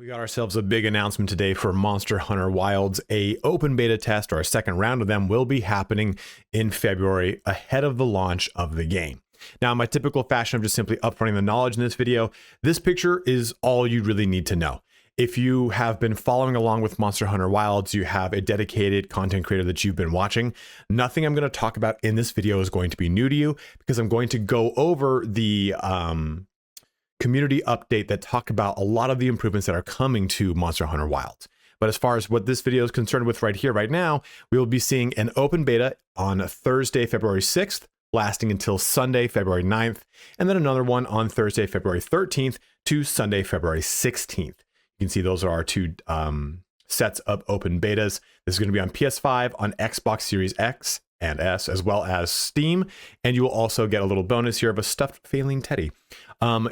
We got ourselves a big announcement today for Monster Hunter Wilds. A open beta test, or a second round of them, will be happening in February ahead of the launch of the game. Now, in my typical fashion of just simply upfronting the knowledge in this video, this picture is all you really need to know. If you have been following along with Monster Hunter Wilds, you have a dedicated content creator that you've been watching. Nothing I'm going to talk about in this video is going to be new to you, because I'm going to go over the community update that talk about a lot of the improvements that are coming to Monster Hunter Wilds. But as far as what this video is concerned with right here, right now, we will be seeing an open beta on Thursday, February 6th, lasting until Sunday, February 9th, and then another one on Thursday, February 13th to Sunday, February 16th. You can see those are our two sets of open betas. This is going to be on PS5, on Xbox Series X and S, as well as Steam, and you will also get a little bonus here of a stuffed Phalanx Teddy.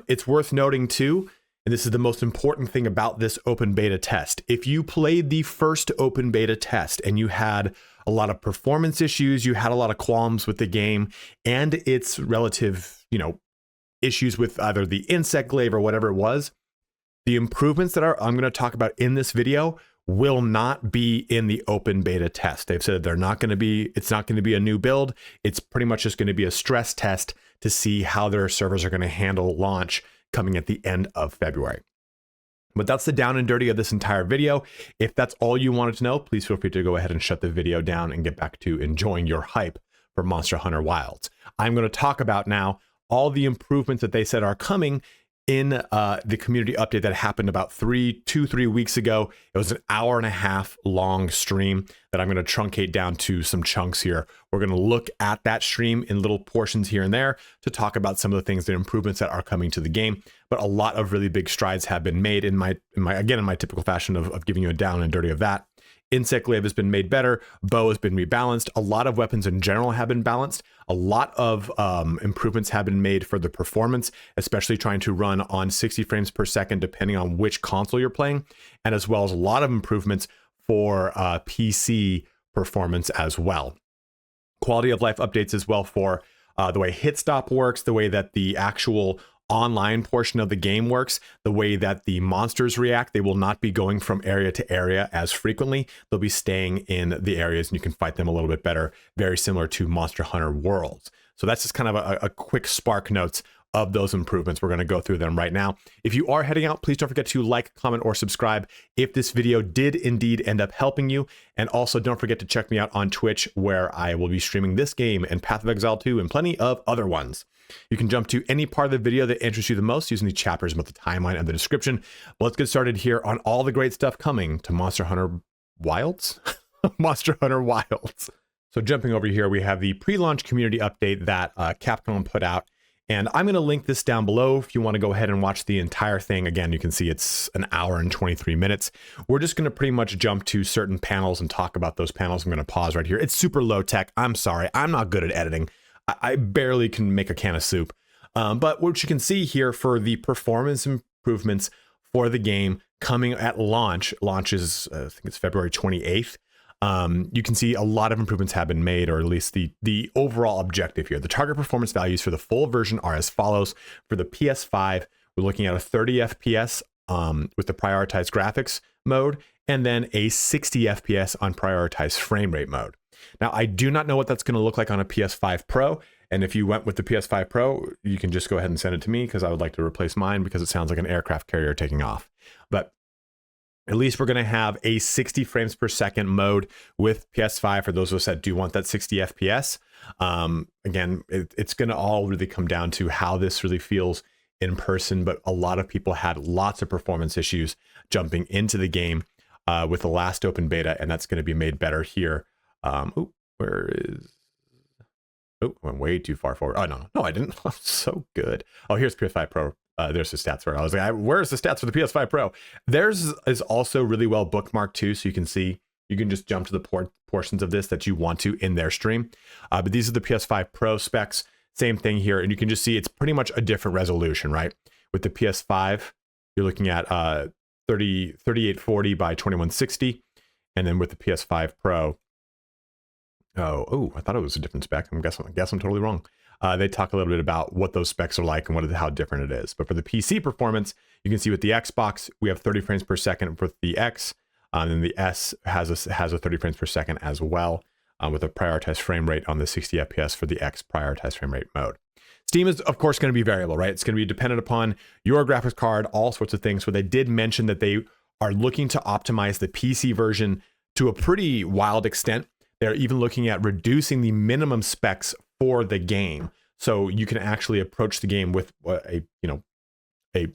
It's worth noting too, and this is the most important thing about this open beta test. If you played the first open beta test and you had a lot of performance issues, you had a lot of qualms with the game and its relative, issues with either the insect glaive or whatever it was, the improvements that I'm going to talk about in this video will not be in the open beta test. They've said it's not going to be a new build. It's pretty much just going to be a stress test to see how their servers are going to handle launch coming at the end of February. But that's the down and dirty of this entire video. If that's all you wanted to know, please feel free to go ahead and shut the video down and get back to enjoying your hype for Monster Hunter Wilds. I'm going to talk about now all the improvements that they said are coming in the community update that happened about 3 weeks ago. It was an hour-and-a-half long stream that I'm going to truncate down to some chunks here. We're going to look at that stream in little portions here and there to talk about some of the things, the improvements that are coming to the game. But a lot of really big strides have been made in my typical fashion of giving you a down and dirty of that. Insect glaive has been made better. Bow has been rebalanced. A lot of weapons in general have been balanced. A lot of improvements have been made for the performance, especially trying to run on 60 frames per second, depending on which console you're playing, and as well as a lot of improvements for PC performance as well. Quality of life updates as well for the way hit stop works, the way that the actual online portion of the game works, the way that the monsters react. They will not be going from area to area as frequently. They'll be staying in the areas and you can fight them a little bit better, very similar to Monster Hunter Worlds. So that's just kind of a quick spark notes of those improvements. We're going to go through them right now. If you are heading out, please don't forget to like, comment, or subscribe if this video did indeed end up helping you. And also don't forget to check me out on Twitch, where I will be streaming this game and Path of Exile 2 and plenty of other ones. You can jump to any part of the video that interests you the most using the chapters about the timeline and the description. But let's get started here on all the great stuff coming to Monster Hunter Wilds. Monster Hunter Wilds. So jumping over here, we have the pre-launch community update that Capcom put out. And I'm going to link this down below if you want to go ahead and watch the entire thing. Again, you can see it's an hour and 23 minutes. We're just going to pretty much jump to certain panels and talk about those panels. I'm going to pause right here. It's super low tech. I'm sorry. I'm not good at editing. I barely can make a can of soup. But what you can see here for the performance improvements for the game coming at launch is, I think it's February 28th. You can see a lot of improvements have been made, or at least the overall objective here. The target performance values for the full version are as follows. For the PS5, we're looking at a 30 FPS with the prioritized graphics mode, and then a 60 FPS on prioritized frame rate mode. Now, I do not know what that's going to look like on a PS5 Pro. And if you went with the PS5 Pro, you can just go ahead and send it to me, because I would like to replace mine because it sounds like an aircraft carrier taking off. But at least we're going to have a 60 frames per second mode with PS5 for those of us that do want that 60 FPS. Again, it's going to all really come down to how this really feels in person. But a lot of people had lots of performance issues jumping into the game with the last open beta, and that's going to be made better here. Where is... Oh, I went way too far forward. Oh, no, I didn't. I'm so good. Oh, here's PS5 Pro. There's the stats for it. I was like, where's the stats for the PS5 Pro? Theirs is also really well bookmarked too, so you can see, you can just jump to the portions of this that you want to in their stream. But these are the PS5 Pro specs. Same thing here, and you can just see it's pretty much a different resolution, right? With the PS5, you're looking at 3840 by 2160, and then with the PS5 Pro, I thought it was a different spec. I guess I'm totally wrong. they talk a little bit about what those specs are like and how different it is. But for the PC performance, you can see with the Xbox, we have 30 frames per second with the X, and the S has a 30 frames per second as well, with a prioritized frame rate on the 60 FPS for the X prioritized frame rate mode. Steam is, of course, going to be variable, right? It's going to be dependent upon your graphics card, all sorts of things. So they did mention that they are looking to optimize the PC version to a pretty wild extent. They're even looking at reducing the minimum specs for the game, so you can actually approach the game with a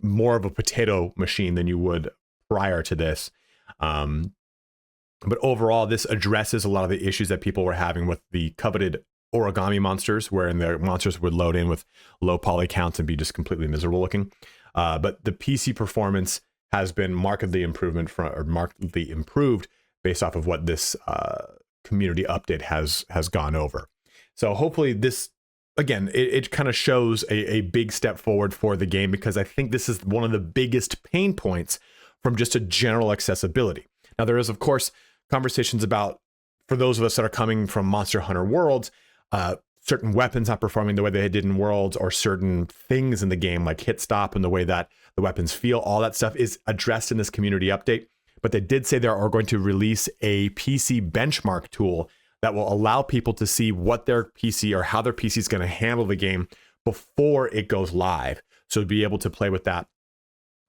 more of a potato machine than you would prior to this. But overall, this addresses a lot of the issues that people were having with the coveted origami monsters, wherein the monsters would load in with low poly counts and be just completely miserable looking. But the PC performance has been markedly improved based off of what this community update has gone over. So hopefully this, again, it kind of shows a big step forward for the game, because I think this is one of the biggest pain points from just a general accessibility. Now, there is, of course, conversations about, for those of us that are coming from Monster Hunter Worlds, certain weapons not performing the way they did in Worlds, or certain things in the game like hit stop and the way that the weapons feel, all that stuff is addressed in this community update. But they did say they are going to release a PC benchmark tool that will allow people to see what their PC or how their PC is going to handle the game before it goes live. So be able to play with that,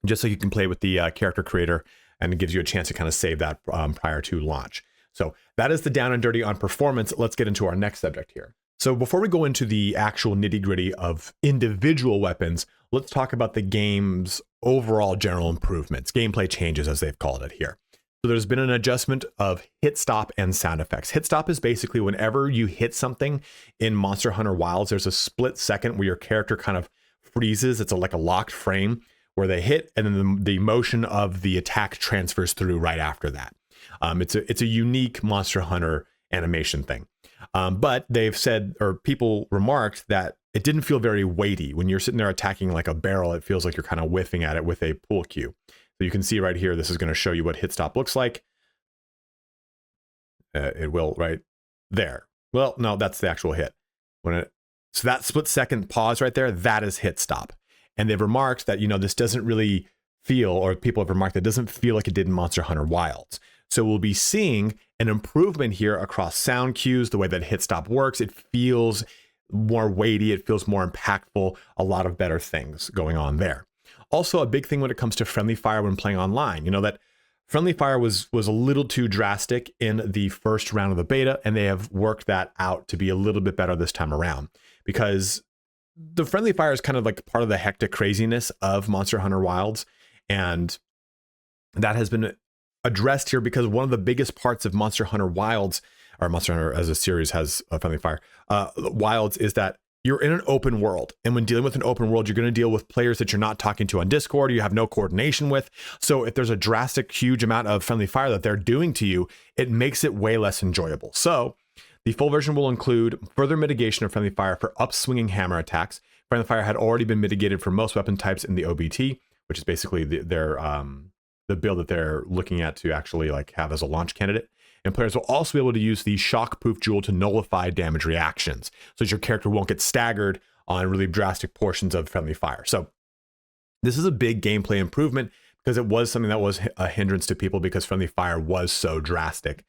just so you can play with the character creator, and it gives you a chance to kind of save that prior to launch. So that is the down and dirty on performance. Let's get into our next subject here. So before we go into the actual nitty gritty of individual weapons, let's talk about the game's overall general improvements, gameplay changes as they've called it here. So there's been an adjustment of hit stop and sound effects. Hit stop is basically whenever you hit something in Monster Hunter Wilds, there's a split second where your character kind of freezes. It's like a locked frame where they hit, and then the motion of the attack transfers through right after that. It's a unique Monster Hunter animation thing. But they've said, or people remarked, that it didn't feel very weighty. When you're sitting there attacking like a barrel, it feels like you're kind of whiffing at it with a pull cue. So you can see right here, this is going to show you what hit stop looks like. It will right there. Well, no, that's the actual hit. So that split second pause right there, that is hit stop. And they've remarked that, this doesn't really feel, or people have remarked that it doesn't feel like it did in Monster Hunter Wilds. So we'll be seeing an improvement here across sound cues, the way that hit stop works. It feels more weighty, it feels more impactful, a lot of better things going on there. Also, a big thing when it comes to friendly fire when playing online, that friendly fire was a little too drastic in the first round of the beta, and they have worked that out to be a little bit better this time around, because the friendly fire is kind of like part of the hectic craziness of Monster Hunter Wilds, and that has been addressed here, because one of the biggest parts of Monster Hunter Wilds, or Monster Hunter as a series has a friendly fire, Wilds, is that you're in an open world. And when dealing with an open world, you're going to deal with players that you're not talking to on Discord, or you have no coordination with. So if there's a drastic, huge amount of friendly fire that they're doing to you, it makes it way less enjoyable. So the full version will include further mitigation of friendly fire for upswinging hammer attacks. Friendly fire had already been mitigated for most weapon types in the OBT, which is basically the build that they're looking at to actually have as a launch candidate. And players will also be able to use the shockproof jewel to nullify damage reactions, so that your character won't get staggered on really drastic portions of friendly fire. So this is a big gameplay improvement, because it was something that was a hindrance to people, because friendly fire was so drastic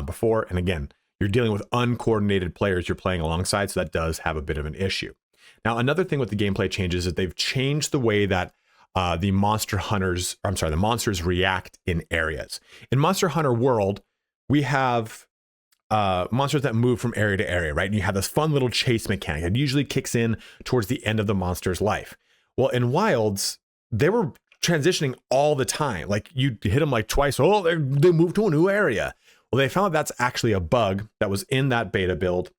before. And again, you're dealing with uncoordinated players you're playing alongside, so that does have a bit of an issue. Now, another thing with the gameplay changes is they've changed the way that the monsters react in areas. In Monster Hunter World, we have monsters that move from area to area, right? And you have this fun little chase mechanic. It usually kicks in towards the end of the monster's life. Well, in Wilds, they were transitioning all the time. Like, you hit them twice. Oh, they moved to a new area. Well, they found that's actually a bug that was in that beta build,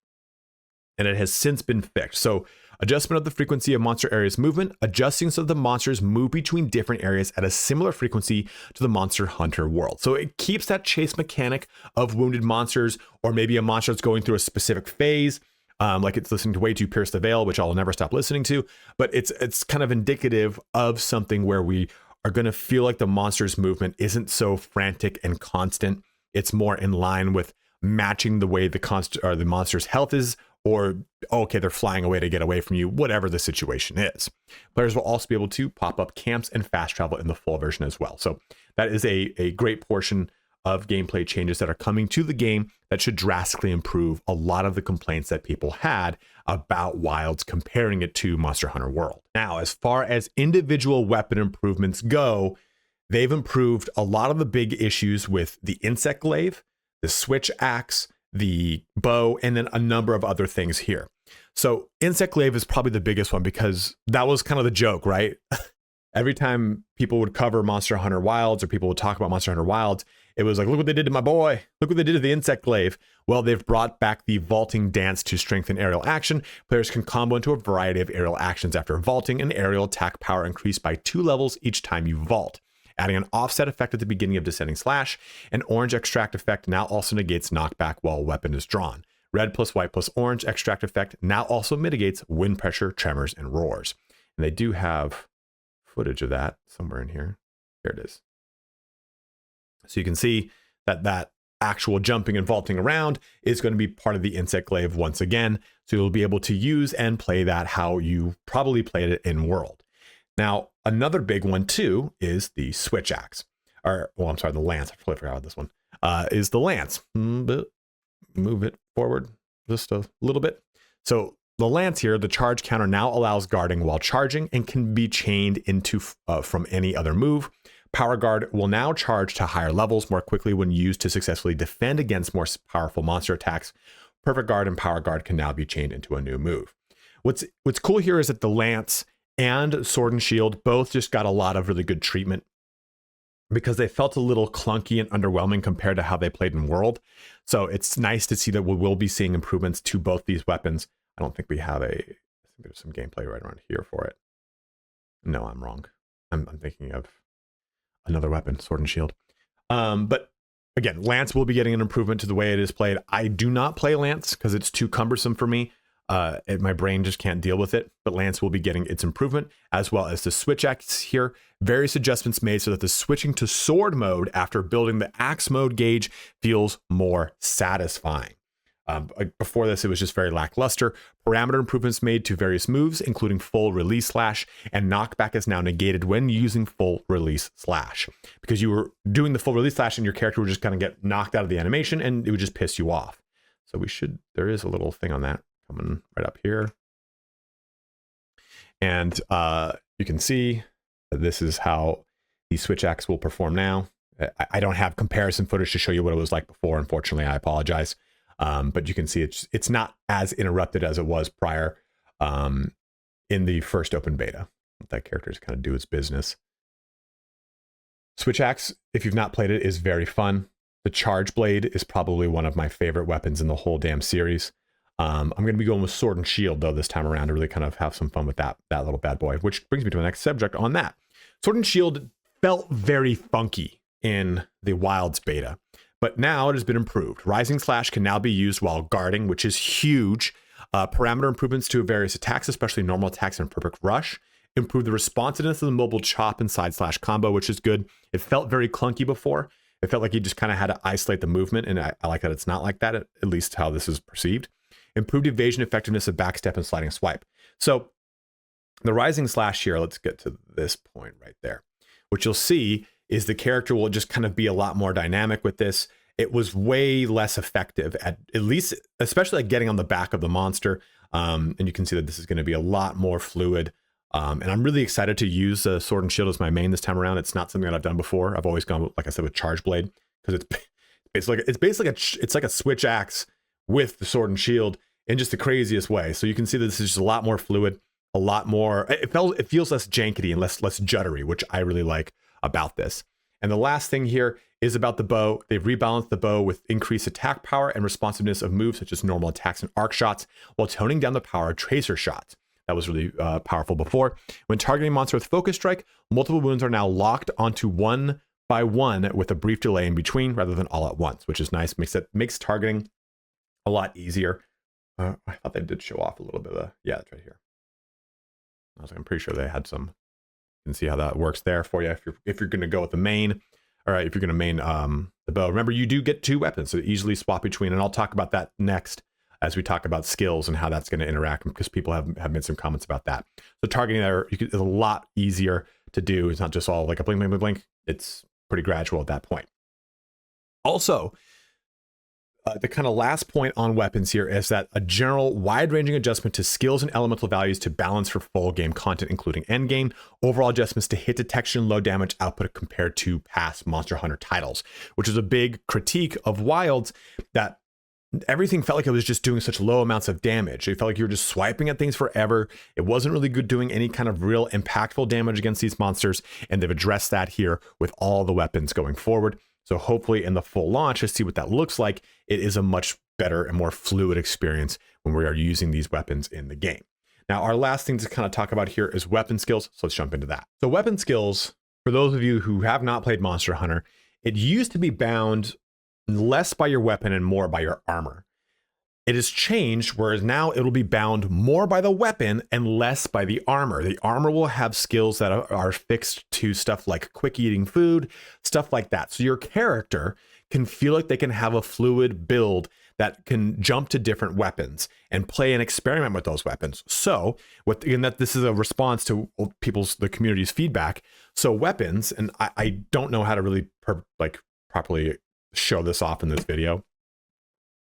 and it has since been fixed. So adjustment of the frequency of monster areas movement, adjusting so the monsters move between different areas at a similar frequency to the Monster Hunter world. So it keeps that chase mechanic of wounded monsters, or maybe a monster that's going through a specific phase, like it's listening to Way to Pierce the Veil, which I'll never stop listening to, but it's kind of indicative of something where we are going to feel like the monster's movement isn't so frantic and constant. It's more in line with matching the way the monster's health is, or okay, they're flying away to get away from you, whatever the situation is. Players will also be able to pop up camps and fast travel in the full version as well. So that is a great portion of gameplay changes that are coming to the game that should drastically improve a lot of the complaints that people had about Wilds comparing it to Monster Hunter World. Now, as far as individual weapon improvements go, they've improved a lot of the big issues with the insect glaive, the switch axe, the bow, and then a number of other things here. So insect glaive is probably the biggest one because that was kind of the joke, right? Every time people would cover Monster Hunter Wilds or people would talk about Monster Hunter Wilds, it was like, look what they did to my boy. Look what they did to the insect glaive. Well, they've brought back the vaulting dance to strengthen aerial action. Players can combo into a variety of aerial actions after vaulting, and aerial attack power increased by 2 levels each time you vault. Adding an offset effect at the beginning of Descending Slash, an orange extract effect now also negates knockback while a weapon is drawn. Red plus white plus orange extract effect now also mitigates wind pressure, tremors, and roars. And they do have footage of that somewhere in here. Here it is. So you can see that that actual jumping and vaulting around is going to be part of the insect glaive once again. So you'll be able to use and play that how you probably played it in World. Now, another big one too is the switch axe. Or, well, I'm sorry, the lance. I totally forgot about this one. Is the lance. Move it forward just a little bit. So the lance here, the charge counter now allows guarding while charging and can be chained into from any other move. Power Guard will now charge to higher levels more quickly when used to successfully defend against more powerful monster attacks. Perfect Guard and Power Guard can now be chained into a new move. What's cool here is that the lance and Sword and Shield both just got a lot of really good treatment because they felt a little clunky and underwhelming compared to how they played in World. So it's nice to see that we will be seeing improvements to both these weapons. I don't think we have I think there's some gameplay right around here for it. No, I'm wrong. I'm thinking of another weapon, Sword and Shield. But again, Lance will be getting an improvement to the way it is played. I do not play Lance because it's too cumbersome for me. My brain just can't deal with it, but Lance will be getting its improvement, as well as the switch axe here. Various adjustments made so that the switching to sword mode after building the axe mode gauge feels more satisfying. Before this, it was just very lackluster. Parameter improvements made to various moves, including full release slash, and knockback is now negated when using full release slash. Because you were doing the full release slash and your character would just kind of get knocked out of the animation and it would just piss you off. So there is a little thing on that coming right up here. And you can see that this is how the switch axe will perform now. I don't have comparison footage to show you what it was like before. Unfortunately, I apologize. But you can see it's not as interrupted as it was prior in the first open beta. Let that character just kind of do its business. Switch axe, if you've not played it, is very fun. The charge blade is probably one of my favorite weapons in the whole damn series. I'm going to be going with Sword and Shield though this time around to really kind of have some fun with that little bad boy, which brings me to the next subject on that. Sword and Shield felt very funky in the Wilds beta. But now it has been improved. Rising Slash can now be used while guarding, which is huge. Parameter improvements to various attacks, especially normal attacks and Perfect Rush. Improve the responsiveness of the mobile chop and side slash combo, which is good. It felt very clunky before. It felt like you just kind of had to isolate the movement, and I like that it's not like that, at least how this is perceived. Improved evasion effectiveness of backstep and sliding swipe. So the Rising Slash here, let's get to this point right there. What you'll see is the character will just kind of be a lot more dynamic with this. It was way less effective at least, especially like getting on the back of the monster. And you can see that this is going to be a lot more fluid. And I'm really excited to use Sword and Shield as my main this time around. It's not something that I've done before. I've always gone, like I said, with Charge Blade because it's basically it's like a switch axe with the Sword and Shield in just the craziest way. So you can see that this is just a lot more fluid, a lot more. It feels less janky and less juddery, which I really like about this. And the last thing here is about the bow. They've rebalanced the bow with increased attack power and responsiveness of moves such as normal attacks and arc shots, while toning down the power of tracer shots. That was really powerful before. When targeting monster with focus strike, multiple wounds are now locked onto one by one with a brief delay in between rather than all at once, which is nice. Makes targeting a lot easier. I thought they did show off a little bit of yeah, that's right here. I'm pretty sure they had some. You can see how that works there for you if you're going to go with the main. All right, if you're going to main the bow. Remember, you do get 2 weapons, so easily swap between, and I'll talk about that next as we talk about skills and how that's going to interact, because people have made some comments about that. So targeting there is a lot easier to do. It's not just all like a blink, blink, blink, blink. It's pretty gradual at that point. Also, the kind of last point on weapons here is that a general wide-ranging adjustment to skills and elemental values to balance for full game content, including end game, overall adjustments to hit detection, low damage output compared to past Monster Hunter titles, which is a big critique of Wilds, that everything felt like it was just doing such low amounts of damage. It felt like you were just swiping at things forever. It wasn't really good doing any kind of real impactful damage against these monsters, and they've addressed that here with all the weapons going forward. So hopefully in the full launch, to see what that looks like, it is a much better and more fluid experience when we are using these weapons in the game. Now, our last thing to kind of talk about here is weapon skills. So let's jump into that. So weapon skills, for those of you who have not played Monster Hunter, it used to be bound less by your weapon and more by your armor. It has changed, whereas now it'll be bound more by the weapon and less by the armor. The armor will have skills that are fixed to stuff like quick eating food, stuff like that. So your character can feel like they can have a fluid build that can jump to different weapons and play and experiment with those weapons. So, and that this is a response to the community's feedback. So weapons, and I don't know how to really properly show this off in this video.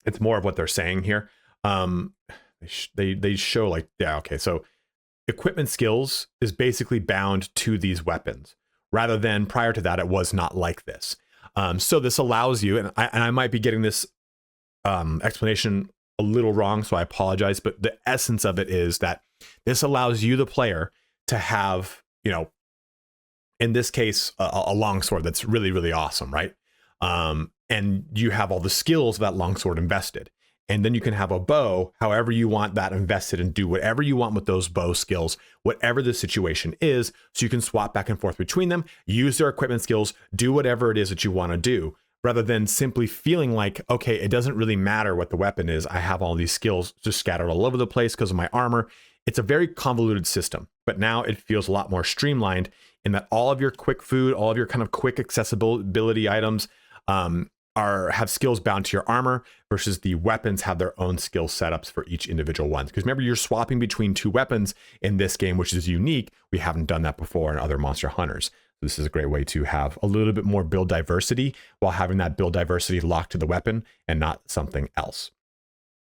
It's more of what they're saying here. They show like, yeah, okay. So equipment skills is basically bound to these weapons, rather than prior to that, it was not like this. So this allows you, and I might be getting this explanation a little wrong, so I apologize, but the essence of it is that this allows you, the player, to have, in this case, a longsword that's really, really awesome, right? And you have all the skills of that longsword invested. And then you can have a bow, however you want that invested, and do whatever you want with those bow skills, whatever the situation is. So you can swap back and forth between them, use their equipment skills, do whatever it is that you want to do, rather than simply feeling like, okay, it doesn't really matter what the weapon is. I have all these skills just scattered all over the place because of my armor. It's a very convoluted system, but now it feels a lot more streamlined in that all of your quick food, all of your kind of quick accessibility items, have skills bound to your armor, versus the weapons have their own skill setups for each individual one. Because remember, you're swapping between two weapons in this game, which is unique. We haven't done that before in other Monster Hunters. This is a great way to have a little bit more build diversity while having that build diversity locked to the weapon and not something else.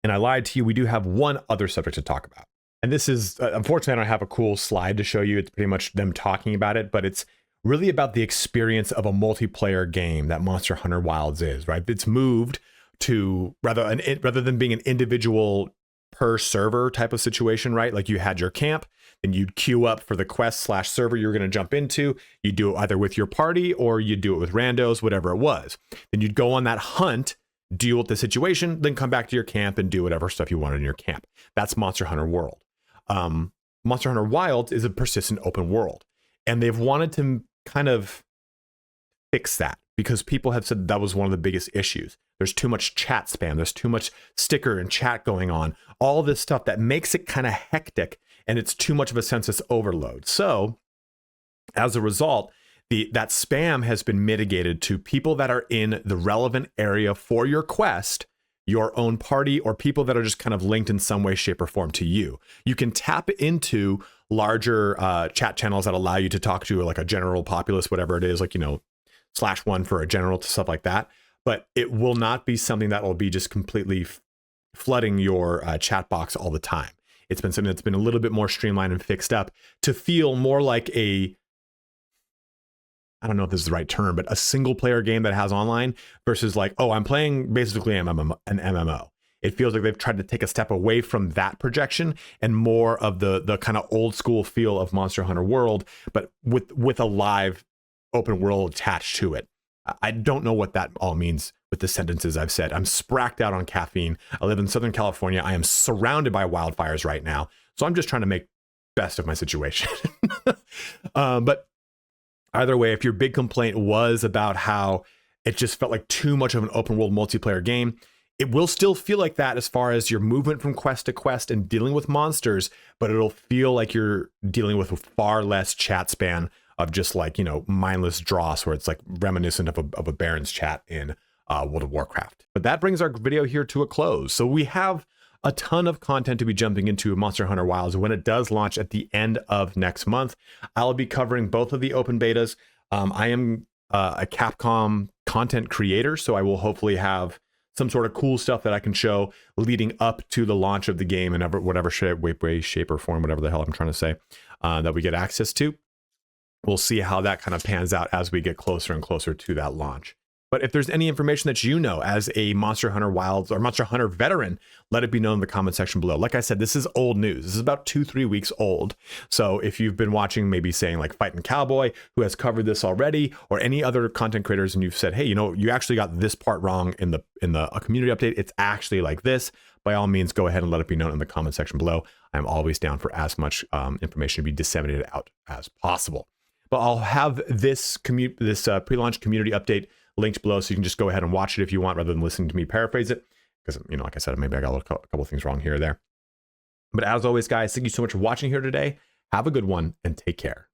And I lied to you, we do have one other subject to talk about. And this is, unfortunately, I don't have a cool slide to show you. It's pretty much them talking about it, but it's really about the experience of a multiplayer game that Monster Hunter Wilds is, right? It's moved to, rather than being an individual per server type of situation, right? Like you had your camp, and you'd queue up for the quest/server you're going to jump into. You do it either with your party or you do it with randos, whatever it was. Then you'd go on that hunt, deal with the situation, then come back to your camp and do whatever stuff you wanted in your camp. That's Monster Hunter World. Monster Hunter Wilds is a persistent open world, and they've wanted to kind of fix that because people have said that was one of the biggest issues. There's too much chat spam. There's too much sticker and chat going on. All this stuff that makes it kind of hectic, and it's too much of a census overload. So as a result, that spam has been mitigated to people that are in the relevant area for your quest, your own party, or people that are just kind of linked in some way, shape, or form to you. You can tap into larger chat channels that allow you to talk to like a general populace, whatever it is, like, /1 for a general, stuff like that. But it will not be something that will be just completely flooding your chat box all the time. It's been something that's been a little bit more streamlined and fixed up to feel more like I don't know if this is the right term, but a single player game that has online versus like, oh, I'm playing basically an MMO. It feels like they've tried to take a step away from that projection and more of the kind of old school feel of Monster Hunter World, but with a live open world attached to it. I don't know what that all means with the sentences I've said. I'm spracked out on caffeine. I live in Southern California. I am surrounded by wildfires right now. So I'm just trying to make best of my situation. But either way, if your big complaint was about how it just felt like too much of an open world multiplayer game, it will still feel like that as far as your movement from quest to quest and dealing with monsters, but it'll feel like you're dealing with far less chat span of just like, mindless dross, where it's like reminiscent of a Baron's chat in World of Warcraft. But that brings our video here to a close. So we have a ton of content to be jumping into Monster Hunter Wilds when it does launch at the end of next month. I'll be covering both of the open betas. I am a Capcom content creator, so I will hopefully have some sort of cool stuff that I can show leading up to the launch of the game in whatever way, shape, or form, whatever the hell I'm trying to say, that we get access to. We'll see how that kind of pans out as we get closer and closer to that launch. But if there's any information that you know as a Monster Hunter Wilds or Monster Hunter veteran, let it be known in the comment section below. Like I said, this is old news. This is about 2-3 weeks old. So if you've been watching, maybe saying like Fightin' Cowboy, who has covered this already, or any other content creators, and you've said, hey, you know, you actually got this part wrong in the community update. It's actually like this. By all means, go ahead and let it be known in the comment section below. I'm always down for as much information to be disseminated out as possible. But I'll have this pre-launch community update linked below, so you can just go ahead and watch it if you want, rather than listening to me paraphrase it. Because, you know, like I said, maybe I got a couple of things wrong here or there. But as always, guys, thank you so much for watching here today. Have a good one and take care.